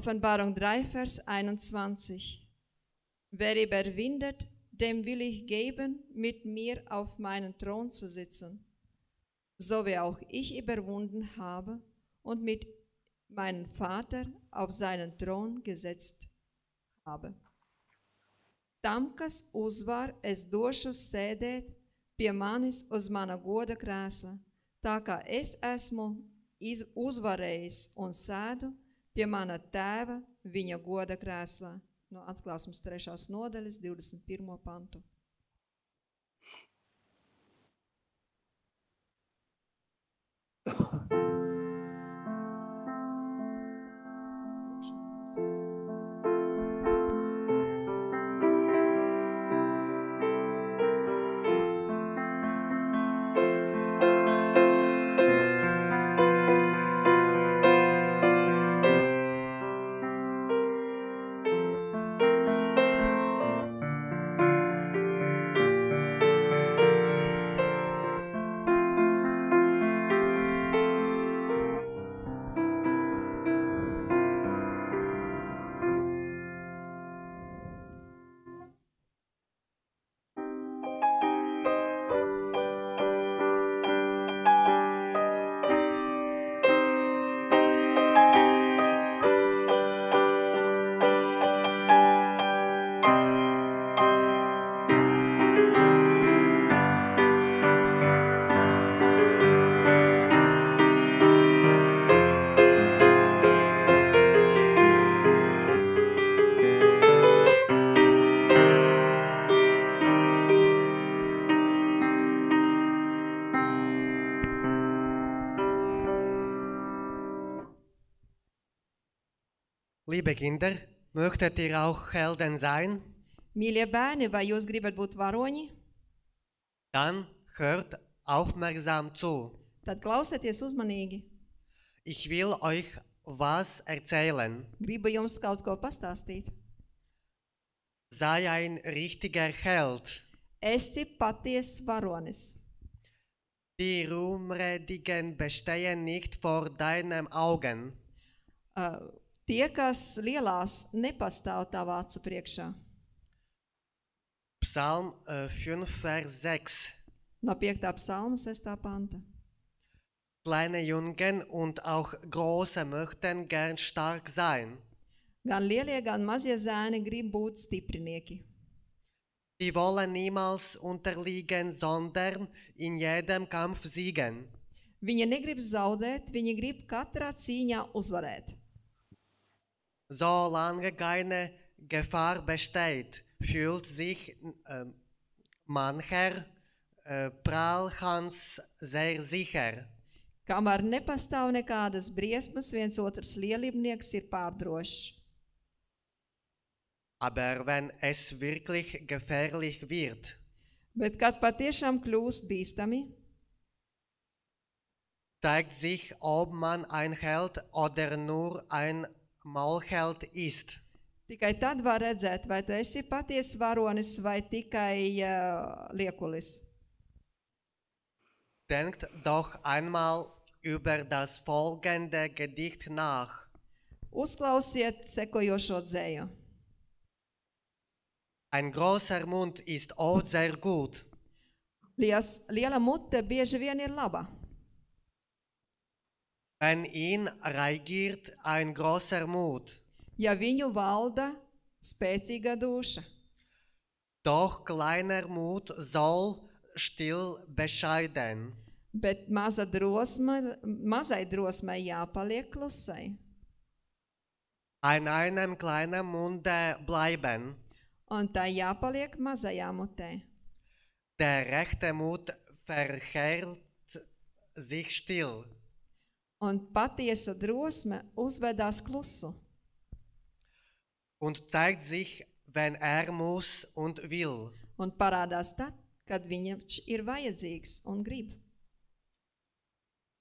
Offenbarung 3, Vers 21. Wer überwindet, dem will ich geben, mit mir auf meinen Thron zu sitzen, so wie auch ich überwunden habe und mit meinem Vater auf seinen Thron gesetzt habe. Tam, kas uzvar, es došu sēdēt pie manis uz mana goda krēsla, tā kā es esmu uzvarējis un sēdu pie mana tēva viņa goda krēslā. No Atklāsmes 3. nodaļas, 21. pantu. Liebe Kinder, möchtet ihr auch Helden sein? Mīļie bērni, vai jūs gribat būt varoņi? Dann hört aufmerksam zu. Tad klausieties uzmanīgi. Ich will euch was erzählen. Gribu jums kaut ko pastāstīt. Sei ein richtiger Held. Esi patiess varonis. Die Ruhmredigen bestehen nicht vor deinen Augen. Tie, kas lielās, nepastāv tavā acu priekšā. Psalm 5, Vers 6. No 5. psalma 6. panta. Kleine Jungen und auch Große möchten gern stark sein. Gan lielie, gan mazie zēni grib būt stiprinieki. Sie wollen niemals unterliegen, sondern in jedem Kampf siegen. Viņi negrib zaudēt, viņi grib katrā cīņā uzvarēt. Solange keine Gefahr besteht, fühlt sich mancher Prahlhans sehr sicher. Kamēr nepastāv nekādas briesmas, viens otrs lielībnieks ir pārdrošs. Aber wenn es wirklich gefährlich wird, Bet kad patiešām kļūst bīstami, zeigt sich, ob man ein Held oder nur ein Maulheld ist. tikai tad var redzēt, vai tu esi patiess varonis vai tikai liekulis. Denkt doch einmal über das folgende Gedicht nach. Uzklausiet sekojošo dzēju. Ein großer Mund ist oft sehr gut. Liela mute bieži vien ir laba. Wenn ihn regiert ein großer Mut. Ja viņu valda spēcīga dūša. Doch kleiner Mut soll still bescheiden. Bet mazai drosmai jāpaliek klusai. An einem kleinen Munde bleiben. Un tā jāpaliek mazajā mutē. Der rechte Mut verhält sich still. Un patiesa drosme uzvedās klusu. Und zeigt sich, wenn muss und will. Un parādās tad, kad viņš ir vajadzīgs un grib.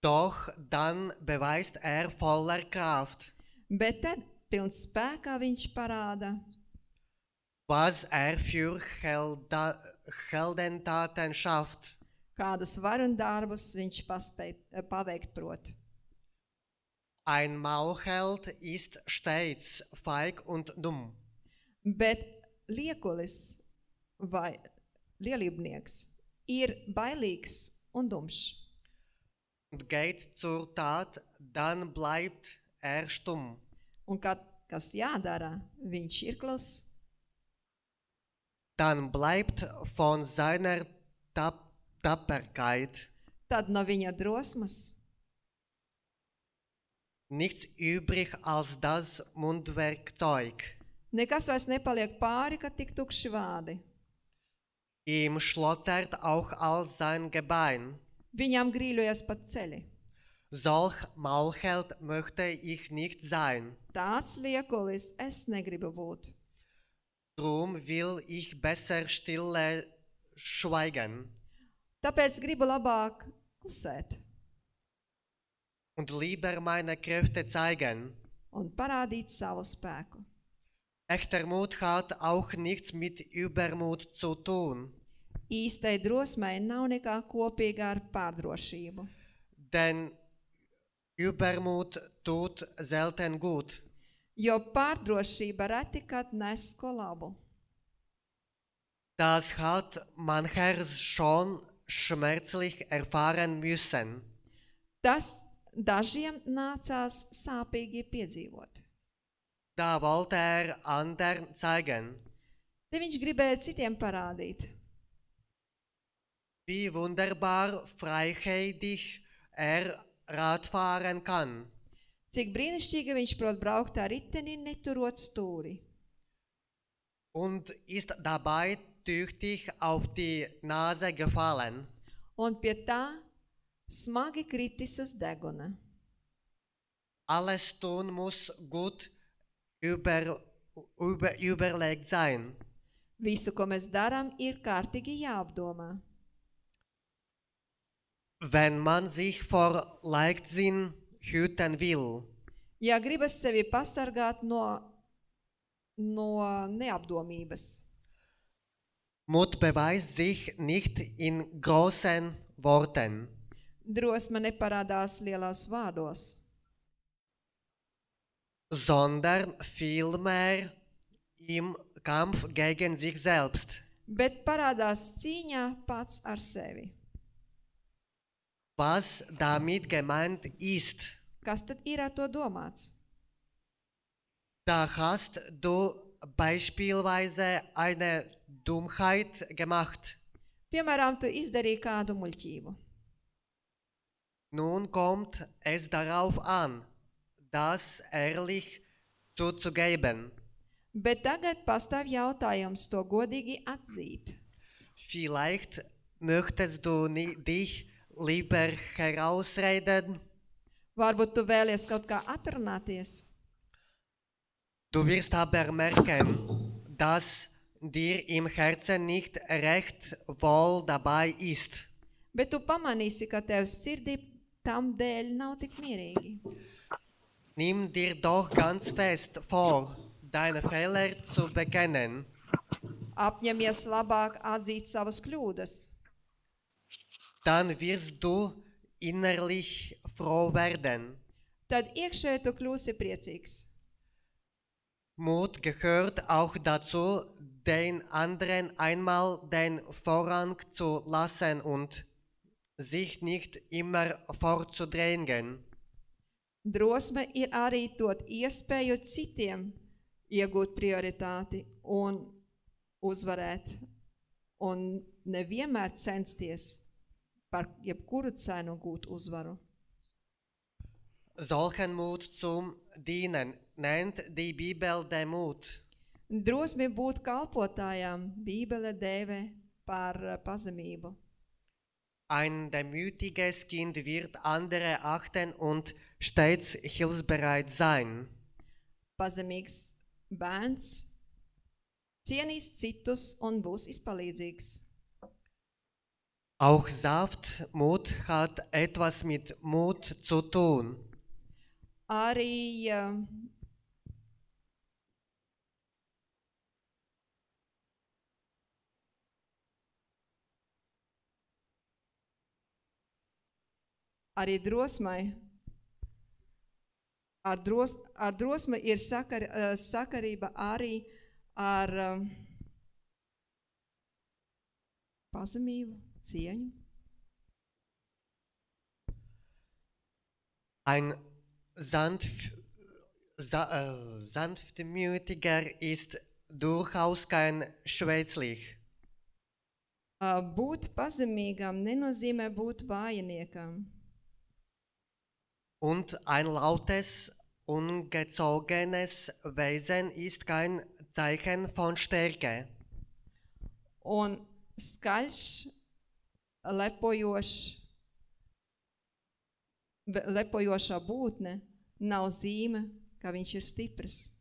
Doch dann beweist voller Kraft, Bet tad pilns spēkā viņš parāda, was für Heldentaten schafft. kādus varundarbus viņš paveikt prot. Ein Maulheld ist stets feig und dumm bet liekulis vai lielībnieks ir bailīgs un dumšs. und geht zur Tat, dann bleibt er stumm. Un kad kas jādara, viņš ir kluss. Dann bleibt von seiner Tapferkeit Tad no viņa drosmas nichts übrig als das Mundwerkzeug. nekas vairs nepaliek pāri, kad tik tukši vārdi. Ihm schlottert auch all sein Gebein. Viņam grīļojas pat ceļi. Solch Maulheld möchte ich nicht sein. Tāds liekulis es negribu būt. Drum will ich besser stille schweigen Tāpēc gribu labāk klusēt und lieber meine Kräfte zeigen. un parādīt savu spēku. Echter Mut hat auch nichts mit Übermut zu tun, Īstai drosmei nav nekā kopīga ar pārdrošību, denn Übermut tut selten gut. jo pārdrošība reti kad nes ko labu. Das hat mancher schon schmerzlich erfahren müssen. Tas dažiem nācās sāpīgi piedzīvot. Da wollte er anderen zeigen, Te viņš gribēja citiem parādīt, wie wunderbar freihändig er Radfahren kann. cik brīnišķīgi viņš prot braukt ar riteni neturot stūri. Und ist dabei tüchtig auf die Nase gefallen. Un pie tā smagi kritis uz deguna. Alles tun muss gut überlegt sein. Visu, ko mēs darām, ir kārtīgi jāapdomā. Wenn man sich vor Leichtsinn hüten will, Ja gribas sevi pasargāt no neapdomības, Mut beweist sich nicht in großen Worten, drosme neparādās lielos vārdos, sondern vielmehr im Kampf gegen sich selbst. bet parādās cīņā pats ar sevi. Was damit gemeint ist, Kas tad ir ar to domāts? da hast du beispielsweise eine Dummheit gemacht. Piemēram, tu izdarīji kādu muļķību. Nun kommt es darauf an, das ehrlich zuzugeben. Bet tagad pastāv jautājums to godīgi atzīt. Vielleicht möchtest du dich lieber herausreden. Varbūt tu vēlies kaut kā atrunāties, Du wirst aber merken, dass dir im Herzen nicht recht wohl dabei ist. bet tu pamanīsi, ka tev sirdī tam dēļ nav tik mierīgi. Nimm dir doch ganz fest vor, deine Fehler zu bekennen. Apņemies labāk atzīt savas kļūdas. Dann wirst du innerlich froh werden. Tad iekšēji tu kļūsi priecīgs. Mut gehört auch dazu, den anderen einmal den Vorrang zu lassen und sich nicht immer vorzudrängen. Drosme ir arī dot iespēju citiem iegūt prioritāti un uzvarēt, un nevienmēr censties par jebkuru cenu gūt uzvaru. Solchen Mut zum Dienen nennt die Bibel Demut. Drosmi būt kalpotājām Bībele dēvē par pazemību. Ein demütiges Kind wird andere achten und stets hilfsbereit sein. Pazemīgs bērns cienīs citus un būs izpalīdzīgs. Auch Sanftmut hat etwas mit Mut zu tun. Arī drosmai Ar drosmi ir sakarība arī ar pazemību, cieņu. Ein sanftmütiger ist durchaus kein schwätzlich. Būt pazemīgam nenozīmē būt vājiniekam. Und ein lautes, ungezogenes Wesen ist kein Zeichen von Stärke. Un skaļš, lepojošā būtne nav zīme, ka viņš ir stiprs.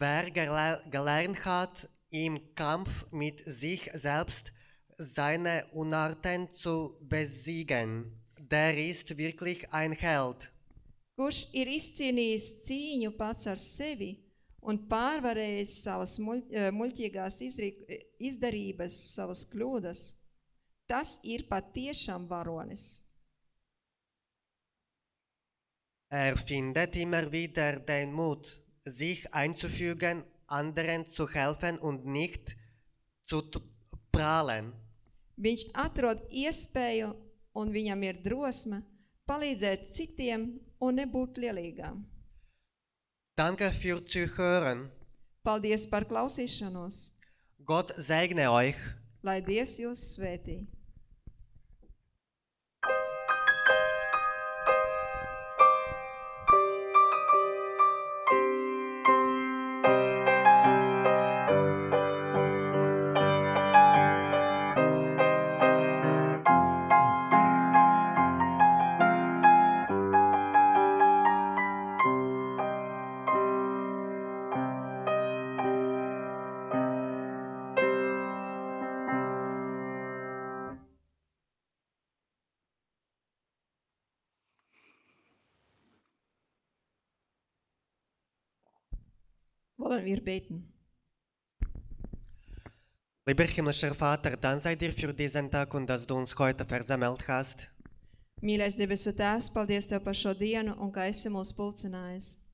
Wer gelernt hat, im Kampf mit sich selbst seine Unarten zu besiegen, der ist wirklich ein Held. Kurš ir izcīnījis cīņu pats ar sevi un pārvarējis savas muļķīgās izdarības, savas kļūdas, tas ir patiešām varonis. Findet immer wieder den Mut, sich einzufügen, anderen zu helfen und nicht zu prahlen. Viņš atrod iespēju un viņam ir drosme palīdzēt citiem un nebūt lielīgām. Danke für Zuhören. Paldies par klausīšanos. Gott segne euch. Lai Dievs jūs svētī. Wollen wir beten? Lieber himmlischer Vater, dann sei dir für diesen Tag und dass du uns heute versammelt hast. Mīļais debesu Tēvs, paldies Tev par šo dienu un ka esi mūs pulcinājis.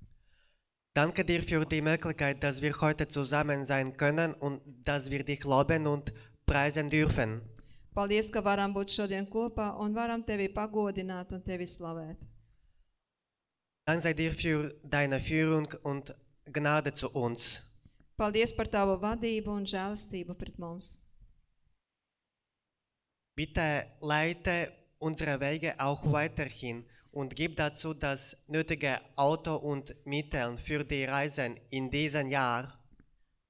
Danke dir für die Möglichkeit, dass wir heute zusammen sein können und dass wir dich loben und preisen dürfen. Paldies, ka varam būt šodien kopā un varam Tevi pagodināt un Tevi slavēt. Dank sei dir für deine Führung und Gnade zu uns. Paldies par Tavu vadību un žēlastību pret mums. Bitte leite unsere Wege auch weiterhin und gib dazu das nötige Auto und Mittel für die Reisen in diesem Jahr.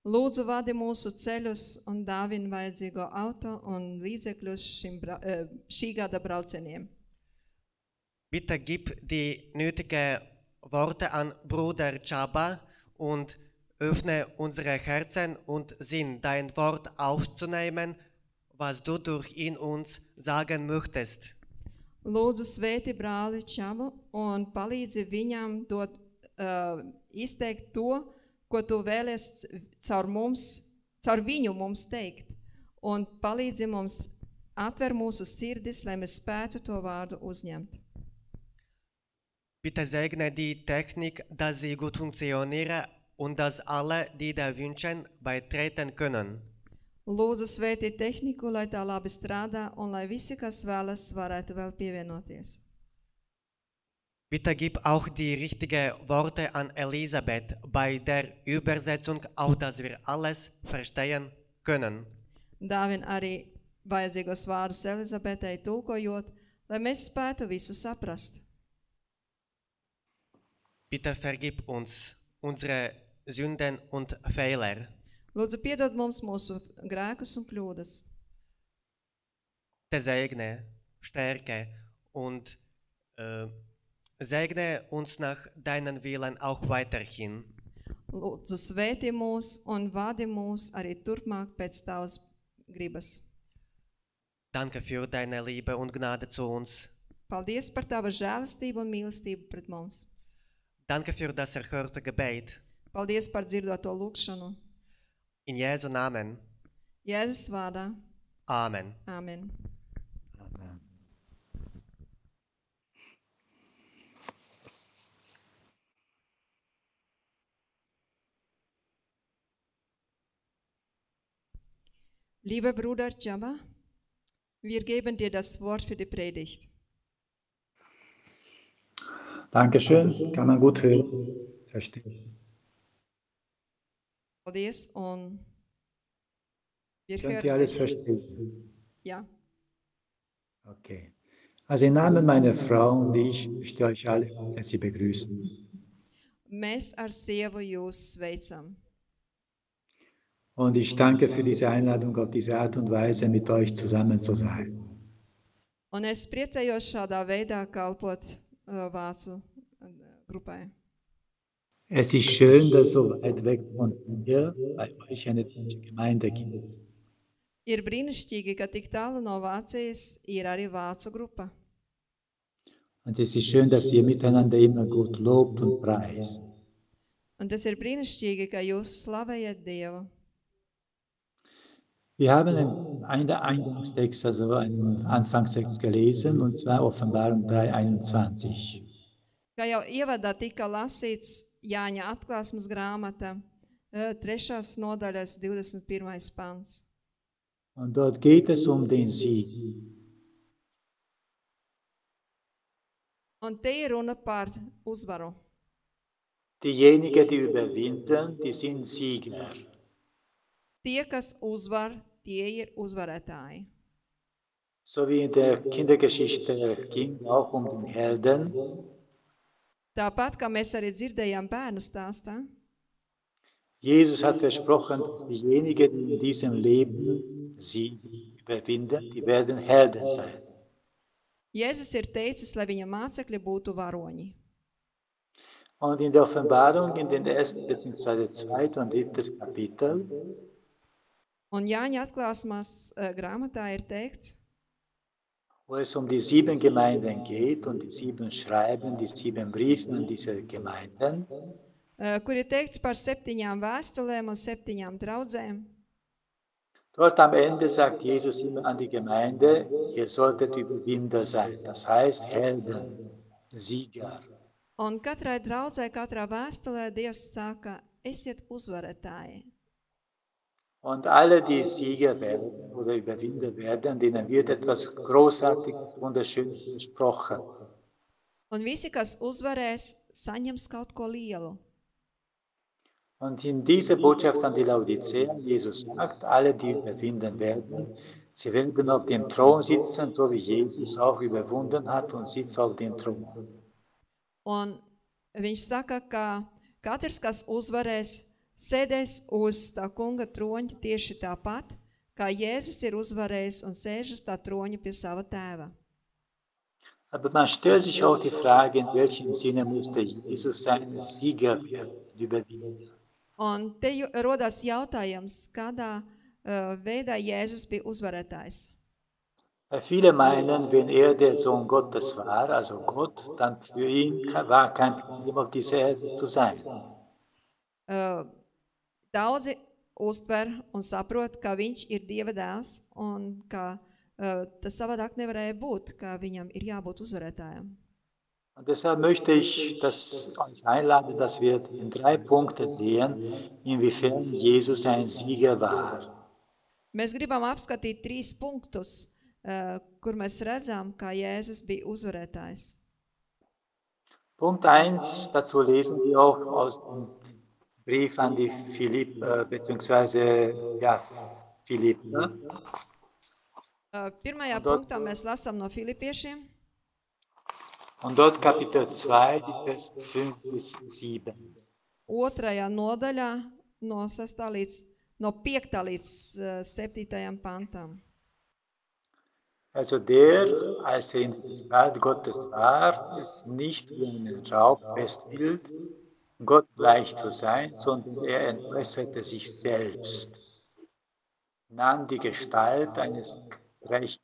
Lūdzu, vadi mūsu ceļus un dāvini vajadzīgo auto un līdzekļus šī gada braucieniem. Bitte gib die nötigen Worte an Bruder Chaba und öffne unsere Herzen und Sinn, dein Wort aufzunehmen, was du durch ihn uns sagen möchtest. Lūdzu, svēti brāli Čabu un palīdzi viņam izteikt to, ko tu vēlies caur viņu mums teikt. Un palīdzi mums atver mūsu sirdis, lai mēs spētu to vārdu uzņemt. Bitte segne die Technik, dass sie gut funktioniere und dass alle, die da wünschen, beitreten können. Lūdzu, svētī tehniku, lai tā labi strādā un lai visi, kas vēlas, varētu vēl pievienoties. Bitte gib auch die richtigen Worte an Elisabeth bei der Übersetzung, auch dass wir alles verstehen können. Dāvin arī vajadzīgos vārdus Elizabetei tulkojot, lai mēs spētu visu saprast. Bitte vergib uns unsere Sünden und Fehler. Lūdzu, piedod mums mūsu grēkus un kļūdas. Te segne, stärke und segne uns nach deinen Willen auch weiterhin. Lūdzu, svētī mūs un vadi mūs arī turpmāk pēc tavas gribas. Danke für deine Liebe und Gnade zu uns. Paldies par tavu žēlastību un mīlestību pret mums. Danke für das erhörte Gebet. Paldies par dzirdoto lūgšanu. In Jesu Namen. Jēzus vārdā. Amen. Amen. Lieber Bruder Chaba, wir geben dir das Wort für die Predigt. Dankeschön, kann man gut hören, verstehen. Paldies, un wir Könnt ihr hören alles dich. verstehen? Ja. Okay. Also im Namen meiner Frau und ich möchte euch alle herzlich begrüßen. Mēs ar sievu jūs sveicam. Und ich danke für diese Einladung, auf diese Art und Weise mit euch zusammen zu sein. Un es priecājos šādā veidā kalpot vācu grupai. Es ist schön, dass so weit weg von hier bei euch eine deutsche Gemeinde gibt. Ir brīnišķīgi, ka tik tālu no Vācijas ir arī vācu grupa. Und es ist schön, dass ihr miteinander immer gut lobt und preist. Un tas ir brīnišķīgi, ka jūs slavējat Dievu. Wir haben einen Eingangstext, also einen Anfangstext gelesen, und zwar Offenbarung 3,21. Kā jau ievadā tika lasīts Jāņa atklāsmes grāmata, 3. nodaļas 21. pants. Und dort geht es um den Sieg. Un te ir runa par uzvaru. Diejenigen, die überwinden, die sind Sieger. Tie, kas uzvar, tie ir uzvarētāji. So wie in der Kindergeschichte ging auch um den Helden. Tāpat, kā mēs arī dzirdējām bērnu stāstā, Jesus hat versprochen, dass diejenigen, die in diesem Leben Sieg überwinden, die werden Helden sein. Jēzus ir teicis, lai viņa mācekļi būtu varoņi. Und in der Offenbarung, in den ersten bzw. 2. und 3. Kapitel, Un Jāņa atklāsmās grāmatā ir teikts, wo es um die 7 Gemeinden geht und die 7 Schreiben, die 7 Briefe an diese Gemeinden, kur ir teikts par 7 vēstulēm un 7 draudzēm. dort am Ende sagt Jesus immer an die Gemeinde, ihr solltet Überwinder sein, das heißt Helden, Sieger. Un katrai draudzē, katrā vēstulē Dievs saka, esiet uzvarētāji. Und alle, die Sieger werden oder Überwinder werden, denen wird etwas Großartiges, Wunderschönes versprochen. Un visi, kas uzvarēs, saņems kaut ko lielu. Und in dieser Botschaft an die Laodicea, Jesus sagt, alle, die überwinden werden, sie werden auf dem Thron sitzen, so wie Jesus auch überwunden hat und sitzt auf dem Thron. Un viņš saka, ka katrs, kas uzvarēs, sēdēs uz tā kunga troņa tieši tāpat, kā Jēzus ir uzvarējis un sēž uz tā troņa pie sava tēva. Aber man stellt sich auch die Frage, in welchem Sinne musste Jesus sein Sieger werden, Überwinder. Un te rodas jautājums, kādā veidā Jēzus bija uzvarētājs. Weil viele meinen, wenn er der Sohn Gottes war, also Gott, dann für ihn war kein Problem, auf dieser Erde zu sein. Daudzi uztver un saprot, ka viņš ir Dieva dēls un ka tas savādāk nevarēja būt, ka viņam ir jābūt uzvarētājam. Und deshalb möchte ich euch einladen, dass wir in 3 Punkten sehen, inwiefern Jesus ein Sieger war. Mēs gribam apskatīt 3 punktus, kur mēs redzam, kā Jēzus bija uzvarētājs. Punkt 1, dazu lesen wir auch aus dem Brief an die Philipper. Pirmajā punktā mēs lasām no Filipiešiem. Und dort Kapitel 2, die Vers 5 bis 7. Otrajā nodaļā no 5. līdz 7. pantam. Also der, als er in der Gestalt Gottes war, es nicht wie einen Raub festhielt, Gott gleich zu sein, sondern er entäußerte sich selbst, nahm die Gestalt eines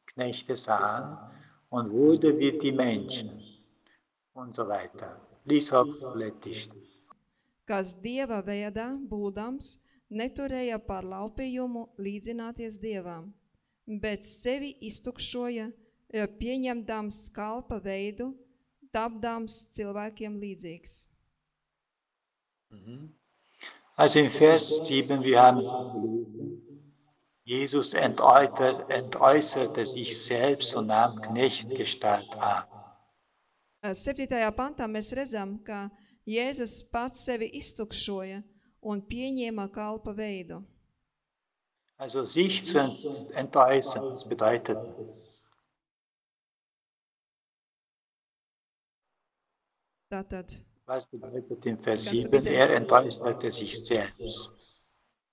Knechtes an und wurde wie die Menschen und so weiter. Lies auf Lettisch. Kas Dieva veidā būdams, neturēja par laupījumu līdzināties Dievam, bet sevi iztukšoja, pieņemdams kalpa veidu, tapdams cilvēkiem līdzīgs. Also in Vers 7, wir haben gelesen, Jesus entäußerte sich selbst un nahm Knechtsgestalt an. 7. pantā mēs redzam, ka Jēzus pats sevi iztukšoja un pieņēma kalpa veidu. Also sich zu entäußern, das bedeutet, Tātad was bedeutet in Vers Kannst du 7, bitte- er entäußerte sich selbst.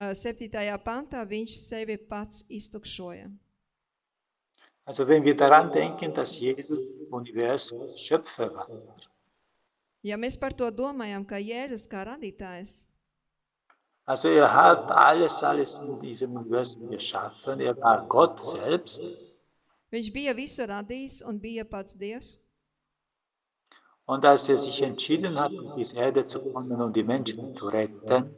7. pantā viņš sevi pats iztukšoja. Also wenn wir daran denken, dass Jesus Universums Schöpfer war, Ja mēs par to domājam, ka Jēzus kā radītājs, also er hat alles in diesem Universum geschaffen, er war Gott selbst, viņš bija visu radījis un bija pats Dievs. und als er sich entschieden hat, auf die Erde zu kommen, um die Menschen zu retten,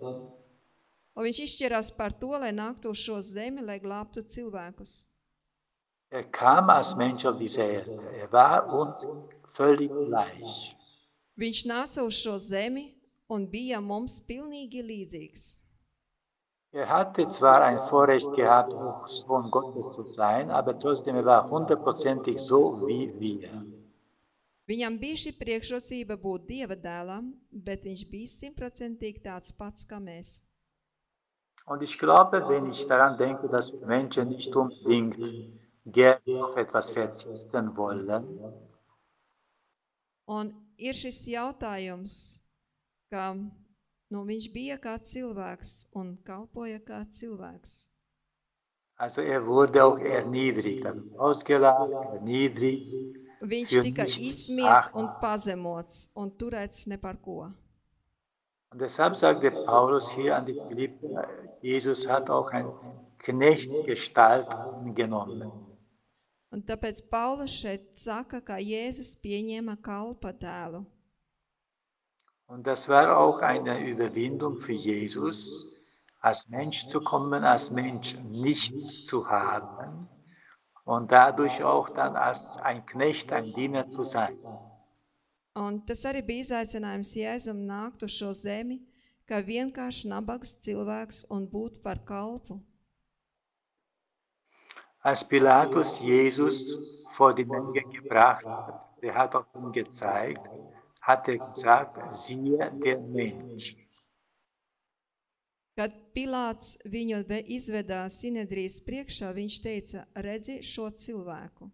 Un viņš izšķirās par to, lai nāktu uz šo zemi, lai glābtu cilvēkus. er kam als Mensch auf diese Erde. Er war uns völlig gleich. Viņš nāca uz šo zemi un bija mums pilnīgi līdzīgs. Er hatte zwar ein Vorrecht gehabt, auch Sohn Gottes zu sein, aber trotzdem er war hundertprozentig so wie wir. Viņam bija šī priekšrocība būt Dieva dēlam, bet viņš bija 100% tāds pats kā mēs. Und ich glaube, wenn ich daran denke, dass Menschen nicht unbedingt gerne auf etwas verzichten wollen, Un ir šis jautājums, ka viņš bija kā cilvēks un kalpoja kā cilvēks. also er wurde auch erniedrigt, also ausgelacht, erniedrigt. Viņš Für tika nichts. izsmiets un pazemots un turēts ne par ko. Und deshalb sagte Paulus hier an die Philipper, Jesus hat auch eine Knechtsgestalt angenommen. Un tāpēc Paulus šeit saka, ka Jēzus pieņēma kalpa tēlu. Und das war auch eine Überwindung für Jesus, als Mensch zu kommen, als Mensch nichts zu haben und dadurch auch dann als ein Knecht, ein Diener zu sein. Un tas arī bija izaicinājums Jēzum nākt uz šo zemi, kā vienkārši nabags cilvēks un būt par kalpu. Als Pilatus Jesus vor die Menge gebracht hat, der hat auf ihn gezeigt, hat er gesagt, siehe der Mensch. Kad Pilāts viņu izvedā Sinedrijas priekšā, viņš teica, redzi šo cilvēku.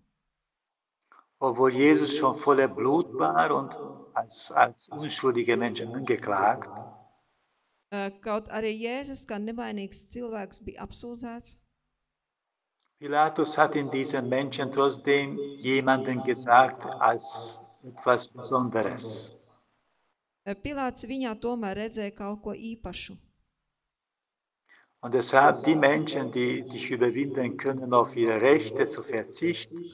Obwohl Jesus schon voller Blut war und als unschuldiger Mensch angeklagt, Kaut arī Jēzus, kā nevainīgs cilvēks, bija apsūdzēts, Pilatus hat in diesem Menschen trotzdem jemanden gesagt als etwas Besonderes. Pilāts viņā tomēr redzēja kaut ko īpašu. Und deshalb die Menschen, die sich überwinden können, auf ihre Rechte zu verzichten,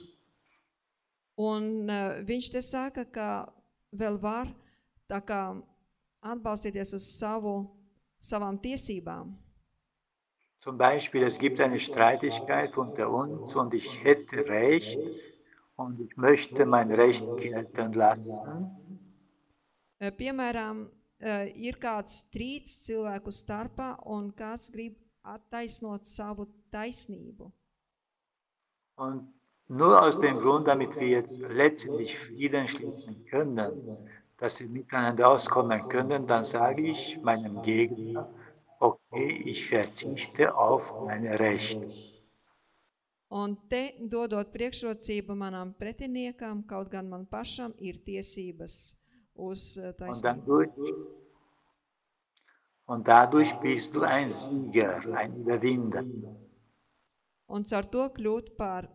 Un viņš te saka, ka vēl var tā kā atbalstīties uz savām tiesībām. zum Beispiel, es gibt eine Streitigkeit unter uns und ich hätte Recht und ich möchte mein Recht gelten lassen. Piemēram, ir kāds strīds cilvēku starpā un kāds grib attaisnot savu taisnību. Und nur aus dem Grund, damit wir jetzt letztendlich Frieden schließen können, dass wir miteinander auskommen können, dann sage ich meinem Gegner, okay, ich verzichte auf meine Rechte. Un te dodot priekšrocību manam pretiniekam, kaut gan man pašam ir tiesības uz taisnību. Und dadurch bist du ein Sieger, ein Überwinder. Un caur to kļūt par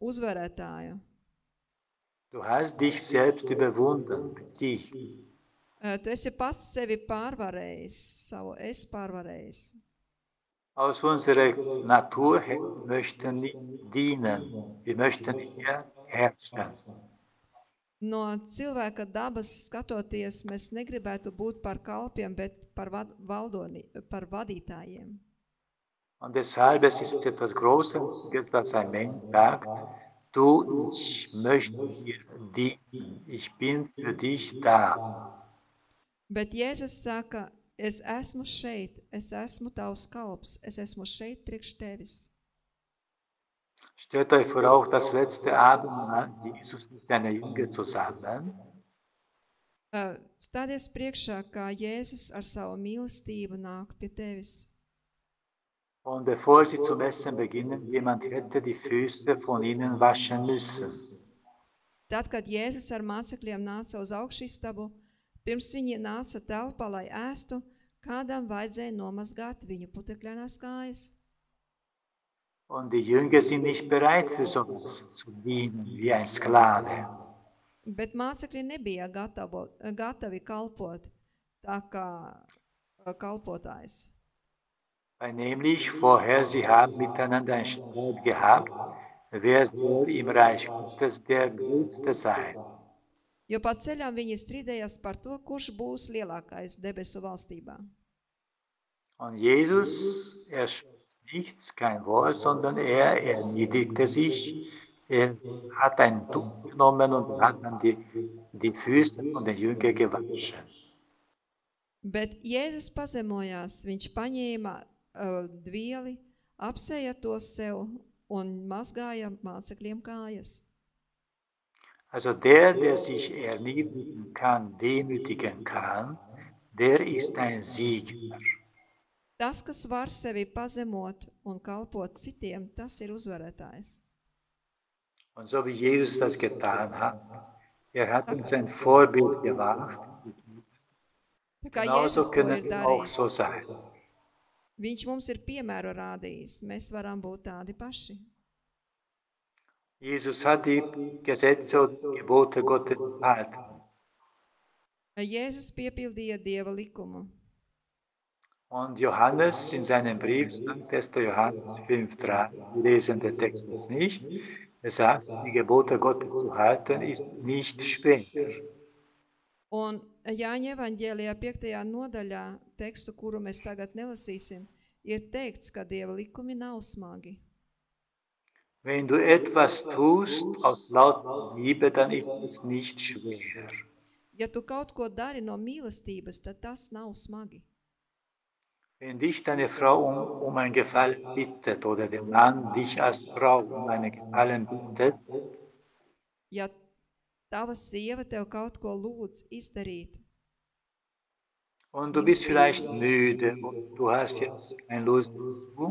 uzvarētāju. Du hast dich selbst überwunden, Sieg. Tu esi pats sevi pārvarējis, savu es pārvarējis. Aus unserer Natur her möchten nicht dienen, wir möchten eher herrschen. No cilvēka dabas skatoties, mēs negribētu būt par kalpiem, bet par vadītājiem. Und deshalb es ist etwas Großartiges, was ein Mensch sagt, du, ich möchte dir dienen, ich bin für dich da. Bet Jēzus saka, es esmu šeit, es esmu tavs kalps, es esmu šeit priekš tevis. Stellt euch vor, auch das letzte Abendmahl Jesus mit seinen Jüngern zusammen. Stādies priekšā, kā Jēzus ar savu mīlestību nāk pie tevis. Und bevor sie zum Essen beginnen, jemand hätte die Füße von ihnen waschen müssen. Tad, kad Jēzus ar mācekļiem nāca uz augšvistabu, pirms viņi nāca telpā, lai ēstu, kādam vajadzēja nomazgāt viņu putekļainās kājas. Und die Jünger sind nicht bereit für sowas zu dienen wie ein Sklave. Bet mācekļi nebija gatavi kalpot tā kā kalpotājs. Weil nämlich vorher sie haben miteinander einen Streit gehabt, wer soll im Reich Gottes der Größte sein. Jo pa ceļām viņi strīdējās par to, kurš būs lielākais debesu valstībā. Und Jesus, spricht nichts, kein Wort, sondern erniedrigte sich. Er hat ein Tuch genommen und hat dann die Füße von den Jüngern gewaschen. Bet Jēzus pazemojās, viņš paņēma dvieli, apsēja to sev un mazgāja mācekļiem kājas. Also der sich erniedrigen kann, demütigen kann, der ist ein Sieger. Tas, kas var sevi pazemot un kalpot citiem, tas ir uzvarētājs. Und so wie Jesus das getan hat, hat uns ein Vorbild gemacht. Genauso können wir auch so sein. Viņš mums ir piemēru rādījis, mēs varam būt tādi paši. Jesus hat die Gesetze und Gebote Gottes gehalten. Jēzus piepildīja Dieva likumu. Und Johannes in seinem Brief, 1. Johannes 5,3, wir lesen den Text jetzt nicht, er sagt, die Gebote Gottes zu halten ist nicht schwer. Un Jāņa evaņģēlijā 5. nodaļā, tekstu, kuru mēs tagad nelasīsim, ir teikts, ka Dieva likumi nav smagi. Wenn du etwas tust aus lauter Liebe, dann ist es nicht schwer. Ja tu kaut ko dari no mīlestības, tad tas nav smagi. Wenn dich deine Frau um einen Gefallen bittet oder der Mann dich als Frau um einen Gefallen bittet, ja tava sieva tev kaut ko lūdz izdarīt, und du bist vielleicht müde und du hast jetzt keine Lust dazu,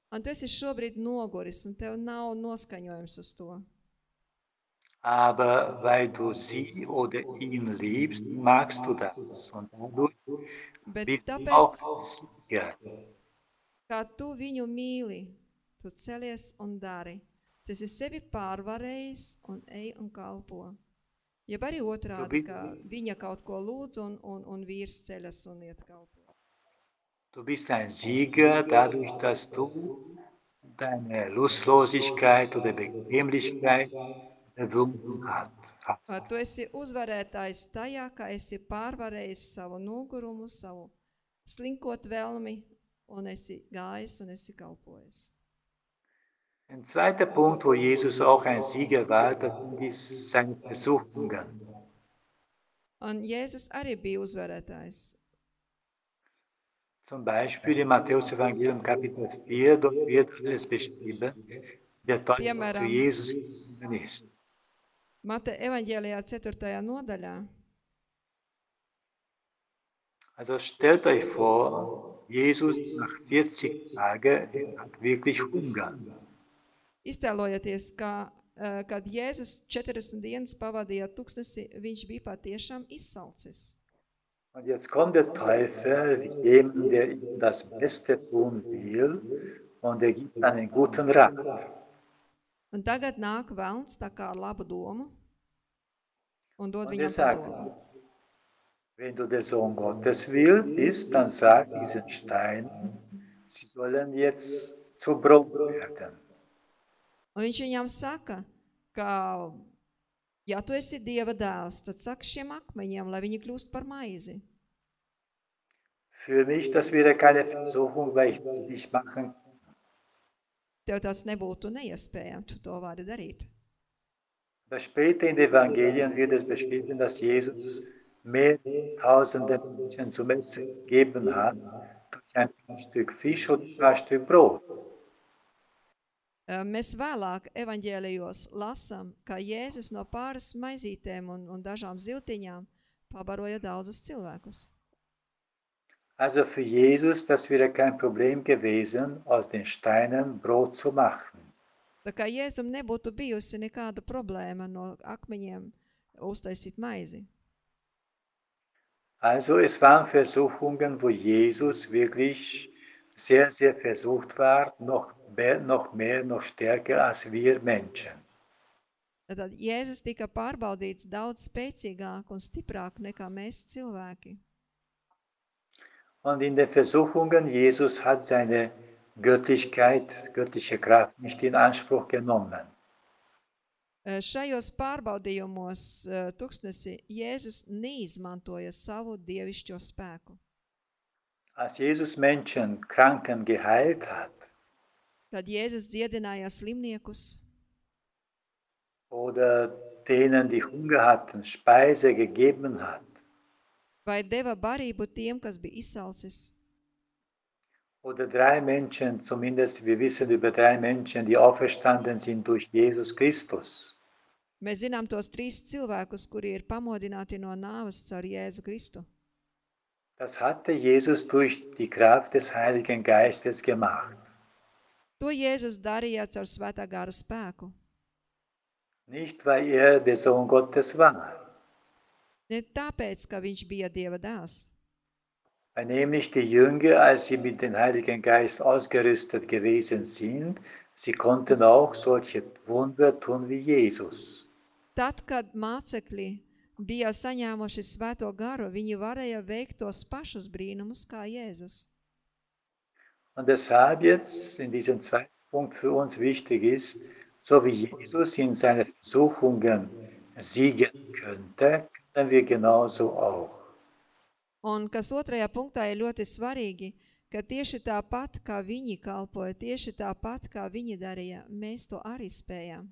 un tu esi šobrīd noguris un tev nav noskaņojums uz to. Aber weil du sie oder ihn liebst, magst du das. Und du bist auch Sieger. Kā tu viņu mīli, tu celies un dari. Tas ir sevi pārvarējis un ej un kalpo. Jeb arī otrādi, ka viņa kaut ko lūdz un vīrs ceļas un iet kalpo. Du bist ein Sieger dadurch, dass du deine Lustlosigkeit oder Bequemlichkeit überwunden hast. Tu esi uzvarētājs tajā, ka esi pārvarējis savu nogurumu, savu slinkot vēlmi un esi gājis un esi kalpojis. Ein zweiter Punkt, wo Jesus auch ein Sieger war, das sind seine Versuchungen. Un Jēzus arī bija uzvarētājs. Zum Beispiel im Matthäus-Evangelium Kapitel 4, dort wird alles beschrieben, der Teufel zu Jesus gekommen ist. Mata evaņģēlijā 4. nodaļā. Also stellt euch vor, Jesus nach 40 Tagen hat wirklich Hunger. Iztēlojieties, kad Jēzus 40 dienas pavadīja tuksnesi, viņš bija patiešām izsalcis. Und jetzt kommt der Teufel, wie jemand, der ihm das Beste tun will, und er gibt einen guten Rat. Un tagad nāk velns tā kā ar labu domu un dod Und viņam sagt, padomu. wenn du der Sohn Gottes bist, dann sag diesen Steinen, sie sollen jetzt zu Brot werden. Un viņš viņam saka, ka, ja tu esi Dieva dēls, tad saka šiem akmeņiem, lai viņi kļūst par maizi. Für mich, das wäre keine Versuchung, weil ich das nicht machen kann. Tev tas nebūtu neiespējami, tu to vari darīt. Aber später in den Evangelien wird es beschrieben, dass Jesus mehrere tausende Menschen zum Essen gegeben hat, durch ein paar Stück Fisch oder ein paar Stück Brot. Mēs vēlāk evaņģēlijos lasām, ka Jēzus no pāris maizītēm un dažām ziltiņām pabaroja daudzus cilvēkus. Also für Jesus, das wäre kein Problem gewesen, aus den Steinen Brot zu machen. Tā kā Jēzum nebūtu bijusi nekāda problēma no akmeņiem uztaisīt maizi. Also es waren Versuchungen, wo Jesus wirklich sehr, sehr versucht war, noch mehr, noch stärker als wir Menschen. Tad Jēzus tika pārbaudīts daudz spēcīgāk un stiprāk nekā mēs cilvēki. Und in den Versuchungen, Jesus hat seine Göttlichkeit, göttliche Kraft nicht in Anspruch genommen. Šajos pārbaudījumos tuksnesi Jēzus neizmantoja savu dievišķo spēku. Als Jesus Menschen, Kranken geheilt hat, Kad Jēzus dziedināja slimniekus oder denen, die Hunger hatten, Speise gegeben hat, vai deva barību tiem, kas bija izsalcis, oder 3 Menschen, zumindest wir wissen über 3 Menschen, die auferstanden sind durch Jesus Christus. mēs zinām tos 3 cilvēkus, kuri ir pamodināti no nāves caur Jēzu Kristu. Das hatte Jesus durch die Kraft des Heiligen Geistes gemacht. To Jēzus darīja caur svētā gara spēku. Nicht, weil der Sohn Gottes war. Ne tāpēc, ka viņš bija Dieva dēls. Weil nämlich die Jünger, als sie mit dem Heiligen Geist ausgerüstet gewesen sind, sie konnten auch solche Wunder tun wie Jesus. Tad, kad mācekļi bija saņēmuši svēto garu, viņi varēja veikt tos pašus brīnumus kā Jēzus. Und deshalb jetzt in diesem zweiten Punkt für uns wichtig ist, so wie Jesus in seinen Versuchungen siegen könnte, können wir genauso auch. Un kas otrajā punktā ir ļoti svarīgi, ka tieši tāpat, kā viņi kalpoja, tieši tāpat, kā viņi darīja, mēs to arī spējam.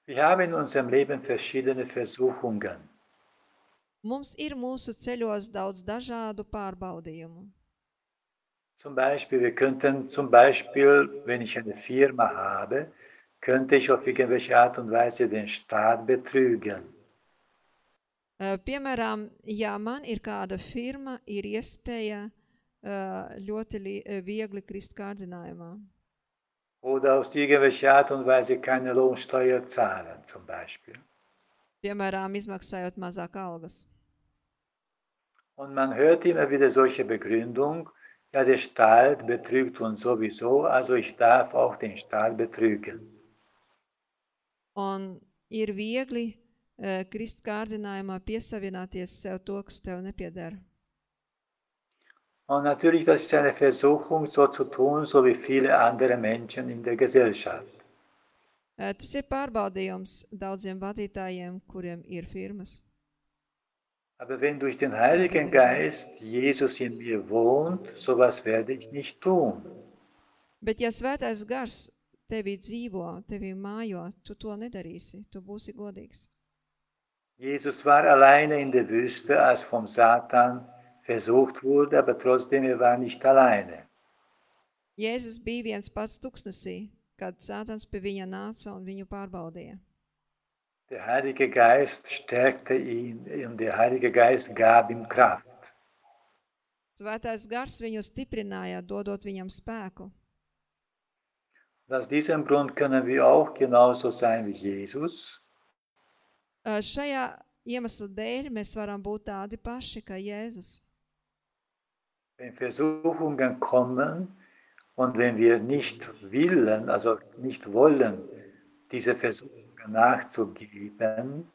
Wir haben in unserem Leben verschiedene Versuchungen. Mums ir mūsu ceļos daudz dažādu pārbaudījumu. Zum Beispiel, wir könnten wenn ich eine Firma habe, könnte ich auf irgendwelche Art und Weise den Staat betrügen. Piemēram, ja man ir kāda firma, ir iespēja ļoti viegli krist kārdinājumā. Oder auf irgendwelche Art und Weise keine Lohnsteuer zahlen, zum Beispiel. Piemēram, izmaksājot mazāk algas. Und man hört immer wieder solche Begründung, ja, der Staat betrügt uns sowieso, also ich darf auch den Staat betrügen. Un ir viegli krist kārdinājumā piesavināties sev to, kas tev nepiedara. Und natürlich, das ist eine Versuchung, so zu tun, so wie viele andere Menschen in der Gesellschaft. Tas ir pārbaudījums daudziem vadītājiem, kuriem ir firmas. Aber wenn durch den Heiligen Geist Jesus in mir wohnt, sowas werde ich nicht tun. Bet ja svētais gars tevī dzīvo, tevī mājo, tu to nedarīsi, tu būsi godīgs. Jesus war alleine in der Wüste, als vom Satan versucht wurde, aber trotzdem, er war nicht alleine. Jēzus bija viens pats tuksnesī, kad Sātans pie viņa nāca un viņu pārbaudīja. Der Heilige Geist stärkte ihn und der Heilige Geist gab ihm Kraft. Svētais gars viņu stiprināja, dodot viņam spēku. Aus diesem Grund können wir auch genauso sein wie Jesus. Šajā iemesla dēļ mēs varam būt tādi paši kā Jēzus. Wenn Versuchungen kommen und wenn wir nicht willen, also nicht wollen, diese Versuchungen nachzugeben,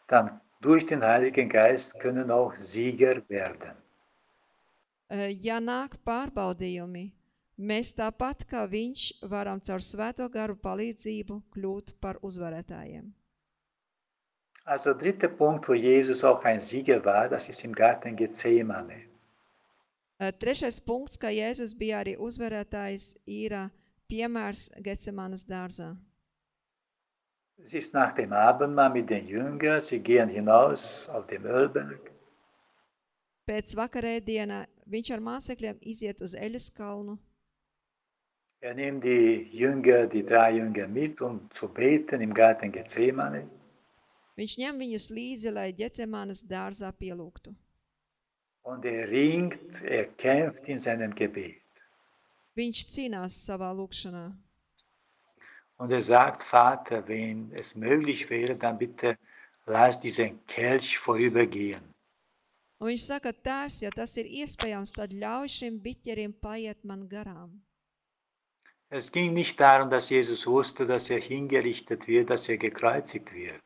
dann durch den Heiligen Geist können auch Sieger werden. Ja nāk pārbaudījumi, mēs tāpat kā viņš varam caur svēto garu palīdzību kļūt par uzvarētājiem. Also dritter Punkt, wo Jesus auch ein Sieger war, das ist im Garten Gethsemane. Trešais punkts, ka Jēzus bija arī uzvarētājs, ir piemērs Getsemanas dārzā. Es ist nach dem Abendmahl mit den Jüngern, sie gehen hinaus auf den Ölberg. Pēc vakarēdiena viņš ar mācekļiem iziet uz Eļas kalnu. Nimmt die 3 Jünger mit, um zu beten im Garten Gethsemane. Viņš ņem viņus līdzi, lai Ģecemanes dārzā pielūgtu. Und ringt, kämpft in seinem Gebet. Viņš cīnās savā lūgšanā. Und sagt, Vater, wenn es möglich wäre, dann bitte lass diesen Kelch vorübergehen. Un viņš saka, Tēvs, ja tas ir iespējams, tad ļauj šiem biķerim paiet man garām. Es ging nicht darum, dass Jesus wusste, dass hingerichtet wird, dass gekreuzigt wird.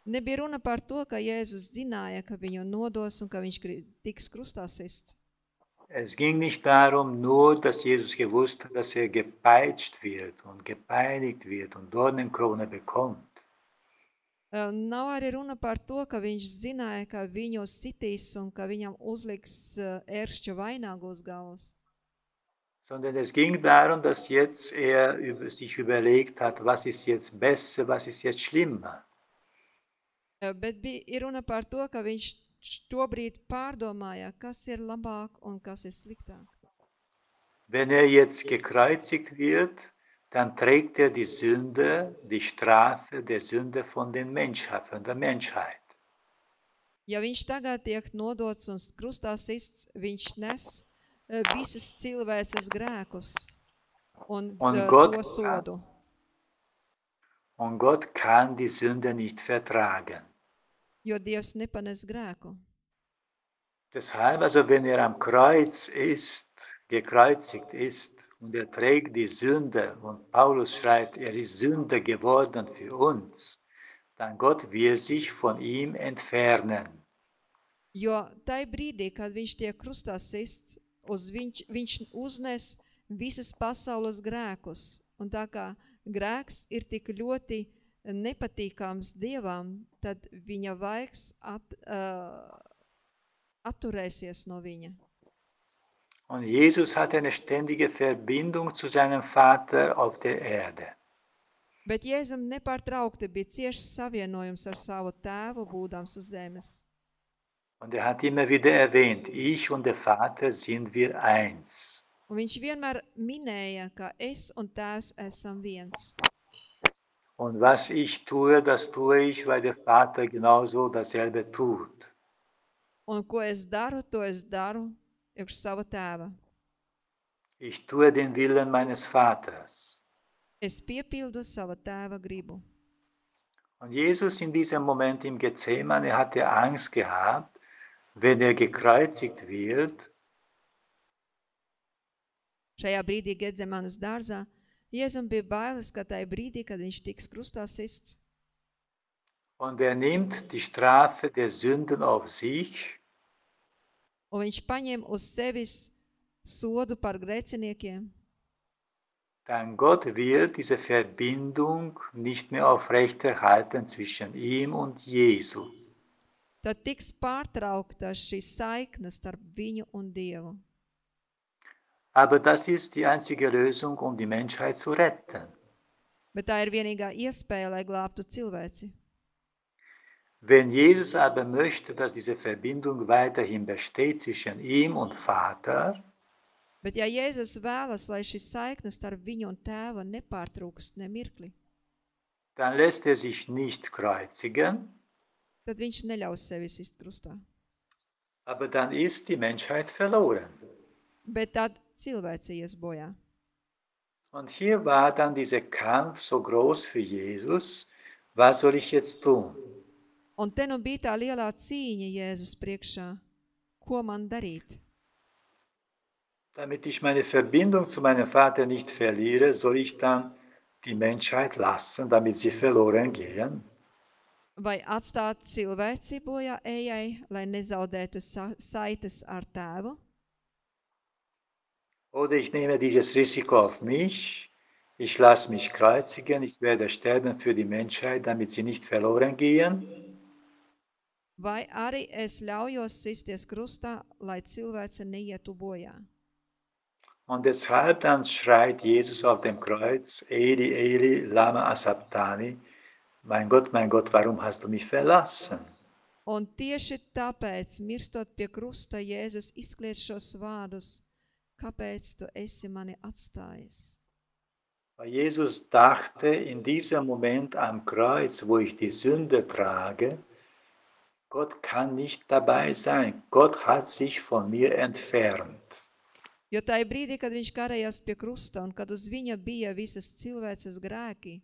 Nebija runa par to, ka Jēzus zināja, ka viņu nodos un ka viņš tiks krustā sists. Es ging nicht darum, nur, dass Jesus gewusst hat, dass gepeitscht wird und gepeinigt wird und Dornenkrone bekommt. Nav arī runa par to, ka viņš zināja, ka viņu sitīs un ka viņam uzliks ērkšķa vainagu uz galvas. Sondern es ging darum, dass jetzt sich überlegt hat, was ist jetzt besser, was ist jetzt schlimmer. Bet ir runa par to, ka viņš tobrīd pārdomāja, kas ir labāk un kas ir sliktāk. Wenn jetzt gekreuzigt wird, dann trägt die Sünde, die Strafe der Sünde von der Menschheit. Ja viņš tagad tiek nodots un krustā sists, viņš nes visas cilvēces grēkus un to sodu. Und Gott kann die Sünde nicht vertragen. Jo Dievs nepanes grēku. Deshalb, also wenn am Kreuz gekreuzigt ist und trägt die Sünde und Paulus schreibt, ist Sünde geworden für uns, dann Gott wird sich von ihm entfernen. Jo tai brīdī, kad viņš tiek krustā sists, viņš uznes visas pasaules grēkus. Un tā kā grēks ir tik ļoti nepatīkams Dievam, tad viņa vaigs atturēsies no viņa. Und Jesus hat eine ständige Verbindung zu seinem Vater auf der Erde. Bet Jēzum nepārtraukti bija ciešs savienojums ar savu tēvu, būdams uz zemes. Und hat immer wieder erwähnt, ich und der Vater sind wir eins. Un viņš vienmēr minēja, ka es un tēvs esam viens. Und was ich tue, das tue ich, weil der Vater genauso dasselbe tut. Un ko es daru, to es daru priekš sava tēva. Ich tue den Willen meines Vaters. Es piepildu sava tēva gribu. Und Jesus in diesem Moment im Gethsemane hatte Angst gehabt, wenn gekreuzigt wird. Šajā brīdī Gedzemanes dārzā Jēzum bija bailes, ka tajā brīdī, kad viņš tiks krustā sists. Und nimmt die Strafe der Sünden auf sich. Un viņš paņem uz sevis sodu par grēciniekiem. Dann Gott wird diese Verbindung nicht mehr aufrechterhalten zwischen ihm und Jesus. Tad tiks pārtraukta šī saikne starp viņu un Dievu. Aber das ist die einzige Lösung, um die Menschheit zu retten. Bet tā ir vienīgā iespēja, lai glābtu cilvēci. Wenn Jesus aber möchte, dass diese Verbindung weiterhin besteht zwischen ihm und Vater, bet ja Jēzus vēlas, lai šī saikne starp viņu un tēvu nepārtrūkst nemirkli, dann lässt sich nicht kreuzigen, tad viņš neļaus sevi sist krustā. Aber dann ist die Menschheit verloren. Bet tad cilvēce ies bojā. Und hier war dann dieser Kampf so groß für Jesus, was soll ich jetzt tun? Un te nu bija tā lielā cīņa Jēzus priekšā. Ko man darīt? Damit ich meine Verbindung zu meinem Vater nicht verliere, soll ich dann die Menschheit lassen, damit sie verloren gehen? Vai atstāt cilvēci bojā ejai, lai nezaudētu saites ar tēvu? Oder ich nehme dieses Risiko auf mich, ich lasse mich kreuzigen, ich werde sterben für die Menschheit, damit sie nicht verloren gehen. Vai arī es ļaujos sisties krustā, lai cilvēce neietu bojā? Und deshalb dann schreit Jesus auf dem Kreuz, Eli, Eli, lama sabachthani, mein Gott, warum hast du mich verlassen? Un tieši tāpēc, mirstot pie krusta, Jēzus izkliedz šos vārdus: kāpēc tu esi mani atstājis? Weil Jesus dachte in diesem Moment am Kreuz, wo ich die Sünde trage, Gott kann nicht dabei sein. Gott hat sich von mir entfernt. Jo tajā brīdī, kad viņš karējās pie krusta un kad uz viņa bija visas cilvēces grēki,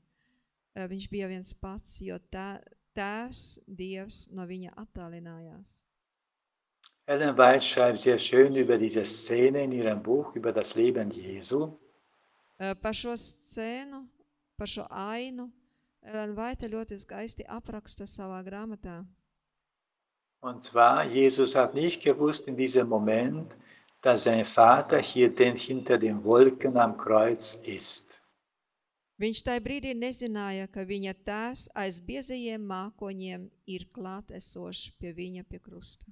viņš bija viens pats, jo Tēvs, Dievs, no viņa attālinājās. Ellen White schreibt sehr schön über diese Szene in ihrem Buch über das Leben Jesu. Par šo scēnu, par šo ainu, Ellen White ļoti skaisti apraksta savā grāmatā. Und zwar, Jesus hat nicht gewusst in diesem Moment, dass sein Vater hier hinter den Wolken am Kreuz ist. Viņš tajā brīdī nezināja, ka viņa tēvs aiz biezajiem mākoņiem ir klātesošs pie viņa pie krusta.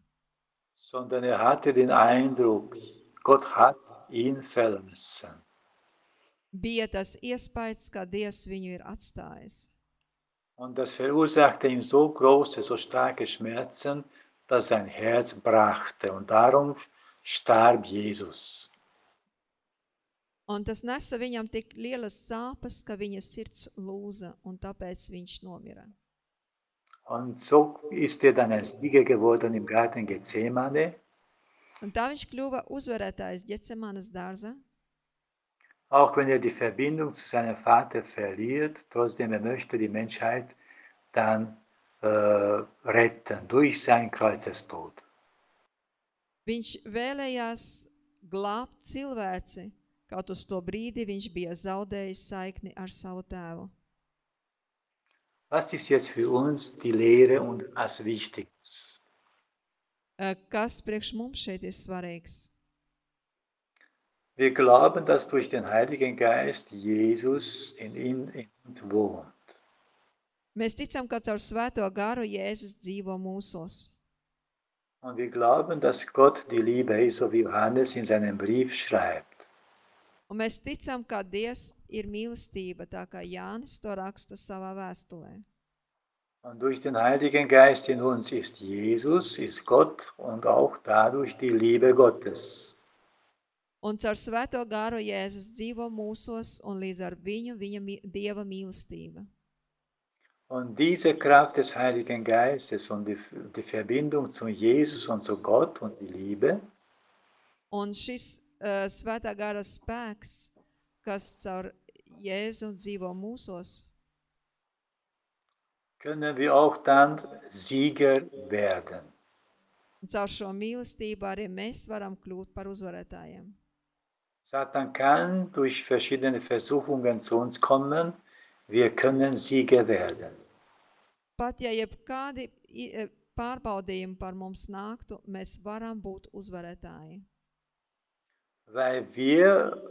Sondern hatte den Eindruck, Gott hat ihn verlassen. Bija tas iespējas, ka Dievs viņu ir atstājis. Und das verursachte ihm so große, so starke Schmerzen, dass sein Herz brachte. Und darum starb Jesus. Un tas nesa viņam tik lielas sāpes, ka viņa sirds lūza, un tāpēc viņš nomira. Und so ist dann ein Sieger geworden im Garten Gethsemane. Un tā viņš kļuva uzvarētājs Ģecemanes dārzā. Auch wenn die Verbindung zu seinem Vater verliert, trotzdem möchte die Menschheit dann retten durch seinen Kreuzestod. Viņš vēlējās glābt cilvēci, kaut uz to brīdi viņš bija zaudējis saikni ar savu tēvu. Was ist jetzt für uns die Lehre und als Wichtiges? Kas priekš mums šeit ir svarīgs? Wir glauben, dass durch den Heiligen Geist Jesus in uns wohnt. Mēs ticam, ka caur Svēto garu Jēzus dzīvo mūsos. Und wir glauben, dass Gott die Liebe ist, so wie Johannes in seinem Brief schreibt. Un mēs ticam, ka Dievs ir mīlestība, tā kā Jānis to raksta savā vēstulē. Und durch den Heiligen Geist in uns ist Jesus, ist Gott und auch dadurch die Liebe Gottes. Un caur Svēto garu Jēzus dzīvo mūsos, un līdz ar viņu viņa Dieva mīlestība. Und diese Kraft des Heiligen Geistes und die Verbindung zu Jesus und zu Gott und die Liebe, un šis Svētā gara spēks, kas caur Jēzu dzīvo mūsos, können wir auch dann Sieger werden. un caur šo mīlestību arī mēs varam kļūt par uzvarētājiem. Satan kann durch verschiedene Versuchungen zu uns kommen, wir können Sieger werden. Pat ja jebkādi pārbaudījumi par mums nāktu, mēs varam būt uzvarētāji. Weil wir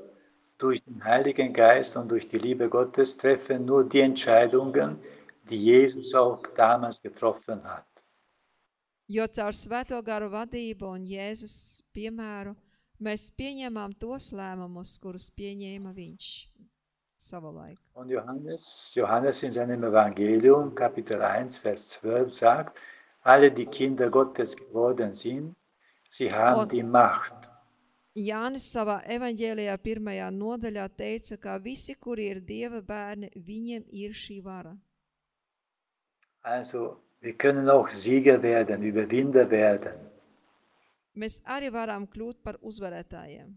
durch den Heiligen Geist und durch die Liebe Gottes treffen nur die Entscheidungen, die Jesus auch damals getroffen hat. Jo caur Svēto garu vadību un Jēzus piemēru mēs pieņemam tos lēmumus, kurus pieņēma viņš savulaik. Und Johannes in seinem Evangelium, Kapitel 1, Vers 12 sagt, alle, die Kinder Gottes geworden sind, sie haben die Macht. Jānis savā evaņģēlijā 1. nodaļā teica, ka visi, kuri ir Dieva bērni, viņiem ir šī vara. Also, wir können auch Sieger werden, Überwinder werden. Mēs arī varam kļūt par uzvarētājiem.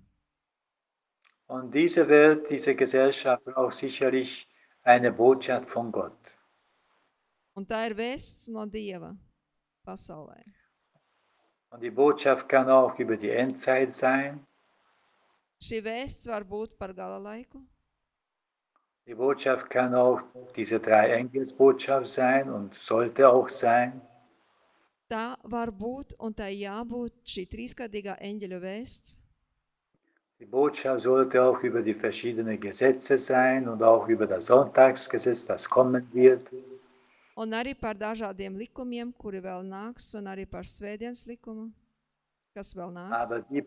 Und diese Welt, diese Gesellschaft braucht sicherlich eine Botschaft von Gott. Un tā ir vēsts no Dieva pasaulē. Und die Botschaft kann auch über die Endzeit sein. Šī vēsts var būt par gala laiku. Die Botschaft kann auch diese 3 Engelsbotschaft sein und sollte auch sein. Tā var būt un tā jābūt šī trīskādīgā eņģeļa vēsts. Die Botschaft sollte auch über die verschiedenen Gesetze sein und auch über das Sonntagsgesetz, das kommen wird. Un arī par dažādiem likumiem, kuri vēl nāks, un arī par svētdienas likumu, kas vēl nāks. Aber die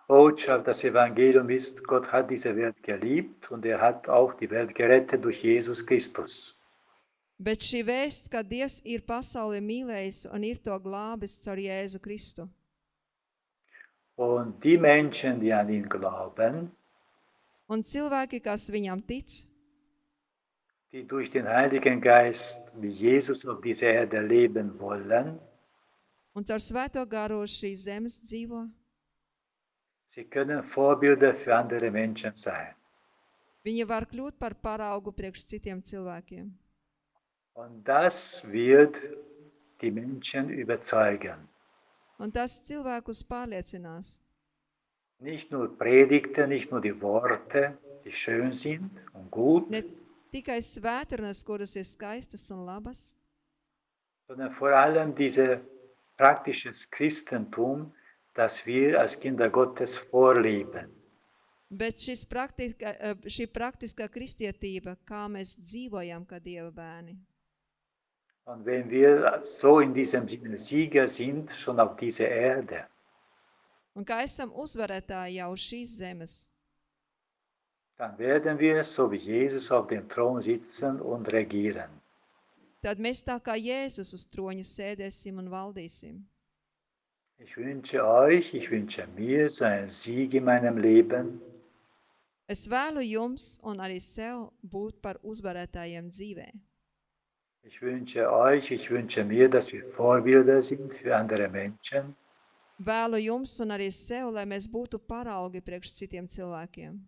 Botschaft, das Evangelium ist, Gott hat diese Welt geliebt und er hat auch die Welt gerettet durch Jesus Christus. Bet šī vēsts, ka Dievs ir pasauli mīlējis un ir to glābis caur Jēzu Kristu. Und die Menschen, die an ihn glauben, Un cilvēki, kas viņam tic, die durch den Heiligen Geist wie Jesus auf dieser Erde leben wollen, un caur Svēto garu uz šīs zemes dzīvo, sie können Vorbilder für andere Menschen sein. viņi var kļūt par paraugu priekš citiem cilvēkiem. Und das wird die Menschen überzeugen. Un tas cilvēkus pārliecinās. Nicht nur Predigten, nicht nur die Worte, die schön sind und gut, Ne tikai svētrunas, kuras ir skaistas un labas, sondern vor allem dieses praktisches Christentum, das wir als Kinder Gottes vorleben. bet šī praktiskā kristietība, kā mēs dzīvojam, kā Dieva bērni. Und wenn wir so in diesem Sinne Sieger sind, schon auf dieser Erde, Un kā esam uzvarētāji jau uz šīs zemes, dann werden wir, so wie Jesus, auf dem Thron sitzen und regieren. tad mēs tā kā Jēzus uz troņa sēdēsim un valdīsim. Ich wünsche mir so einen Sieg in meinem Leben, Es vēlu jums un arī sev būt par uzvarētājiem dzīvē. ich wünsche mir, dass wir Vorbilder sind für andere Menschen. Vēlu jums un arī sev, lai mēs būtu paraugi priekš citiem cilvēkiem.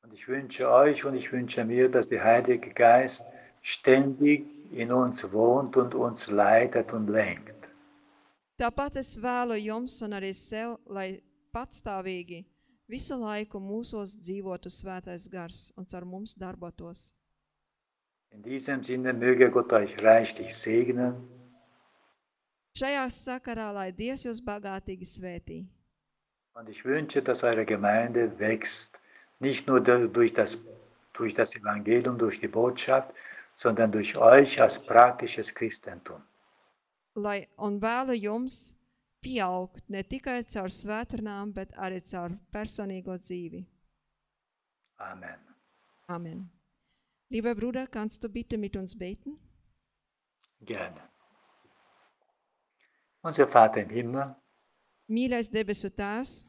Und ich wünsche mir, dass der Heilige Geist ständig in uns wohnt und uns leitet und lenkt. Tāpat es vēlu jums un arī sev, lai patstāvīgi visu laiku mūsos dzīvotu svētais gars un caur mums darbotos. In diesem Sinne möge Gott euch reichlich segnen. Šajā sakarā, lai Dievs jūs bagātīgi svētī. Und ich wünsche, dass eure Gemeinde wächst, nicht nur durch das Evangelium, durch die Botschaft, sondern durch euch als praktisches Christentum. Un vēlu jums pieaugt ne tikai caur svēturnām, bet arī caur personīgo dzīvi. Amen. Amen. Lieber Bruder, kannst du bitte mit uns beten? Gerne. Unser Vater im Himmel, Mīļais debesu Tēvs,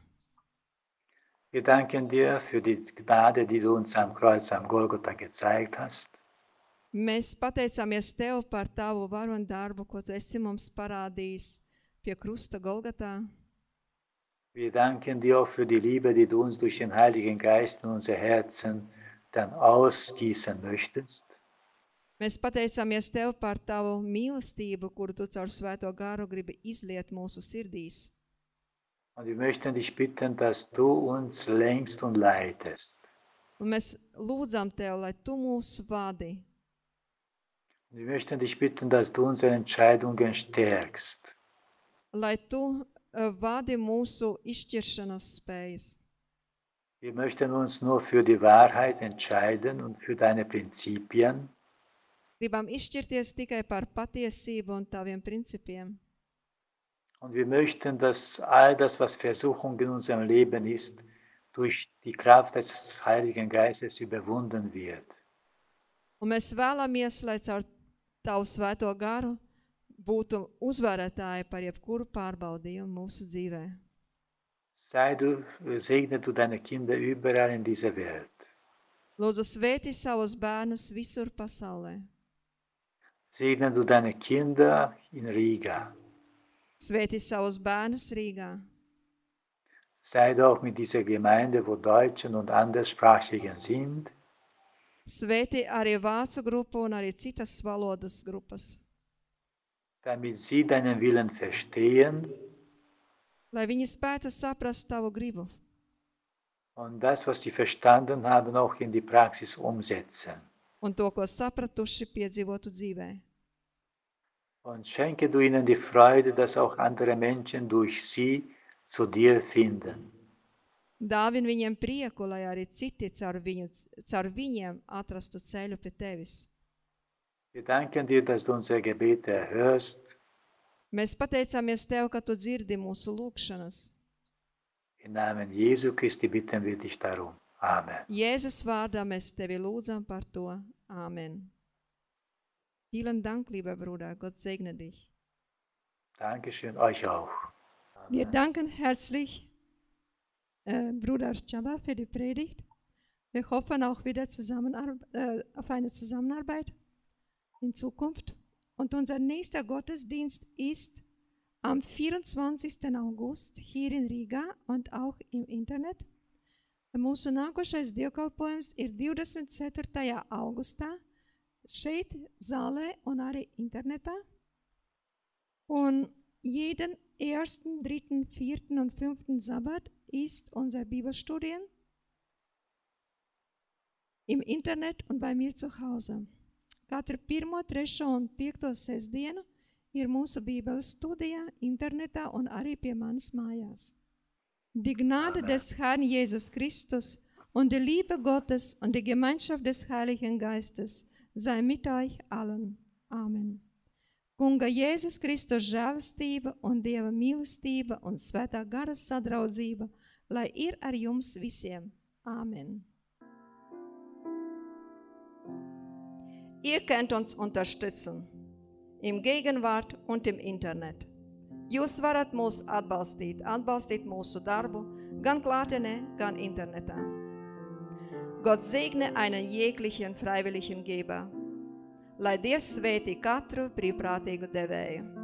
wir danken dir für die Gnade, die du uns am Kreuz am Golgotha gezeigt hast. mēs pateicāmies Tev par Tavu varu un darbu, ko Tu esi mums parādījis pie krusta Golgatā. Wir danken dir auch für die Liebe, die du uns durch den Heiligen Geist in unser Herzen dann ausgießen möchtest. Mēs pateicāmies Tev par Tavu mīlestību, kuru Tu caur Svēto garu gribi izliet mūsu sirdīs. Und wir möchten dich bitten, dass du uns lenkst und leitest. Un mēs lūdzam Tev, lai Tu mūs vadi. Wir möchten dich bitten, dass du unsere Entscheidungen stärkst. Lai Tu vadi mūsu izšķiršanas spējas. Wir möchten uns nur für die Wahrheit entscheiden und für deine Prinzipien. Gribam izšķirties tikai par patiesību un Taviem principiem. Und wir möchten, dass all das, was Versuchung in unserem Leben ist, durch die Kraft des Heiligen Geistes überwunden wird. Un mēs vēlamies, lai caur Tavu Svēto garu būtu uzvarētāji par jebkuru pārbaudījumu mūsu dzīvē. Segne du deine Kinder überall in dieser Welt. Lūdzu, svētī savus bērnus visur pasaulē. Segne du deine Kinder in Riga. Svētī savus bērnus Rīgā. Sei du auch mit dieser Gemeinde, wo Deutschen und Anderssprachigen sind. Svētī arī vācu grupu un arī citas valodas grupas. Damit sie deinen Willen verstehen. Lai viņi spētu saprast Tavu gribu. Und das, was sie verstanden haben, auch in die Praxis umsetzen. Un to, ko sapratuši, piedzīvotu dzīvē. Und schenke du ihnen die Freude, dass auch andere Menschen durch sie zu dir finden. Dāvin viņiem prieku, lai arī citi caur viņiem atrastu ceļu pie Tevis. Wir danken dir, dass du unsere Gebete erhörst. Mēs pateicāmies Tev, ka Tu dzirdi mūsu lūgšanas. Im Namen Jesu Christi bitten wir dich darum. Amen. Jēzus vārdā mēs Tevi lūdzam par to. Āmen. Vielen Dank, lieber Bruder. Gott segne dich. Dankeschön, euch auch. Wir danken herzlich Bruder Chaba für die Predigt. Wir hoffen auch wieder auf eine Zusammenarbeit in Zukunft. Und unser nächster Gottesdienst ist am 24. August hier in Riga un auch im Internet. Mūsu nākošais dievkalpojums ir 24. augustā šeit zālē un arī internetā. Un jeden 1., 3., 4. und 5. Sabbat ist unser Bibelstudien im Internet un bei mir zu Hause. Katru 1., 3. un 5. sestdienu ir mūsu Bībeles studija internetā un arī pie manas mājās. Die Gnade des Herrn Jesus Christus und die Liebe Gottes und die Gemeinschaft des Heiligen Geistes sei mit euch allen. Amen. Kunga Jēzus Kristus žēlastība un Dieva mīlestība un Svētā gara sadraudzība, lai ir ar jums visiem. Amen. Ihr könnt uns unterstützen, im Gegenwart und im Internet. Jūs varat mūs atbalstīt mūsu darbu, gan klātienē, gan internetā. Gott segne einen jeglichen freiwilligen Geber, lai Dievs svētī katru brīvprātīgu devēju.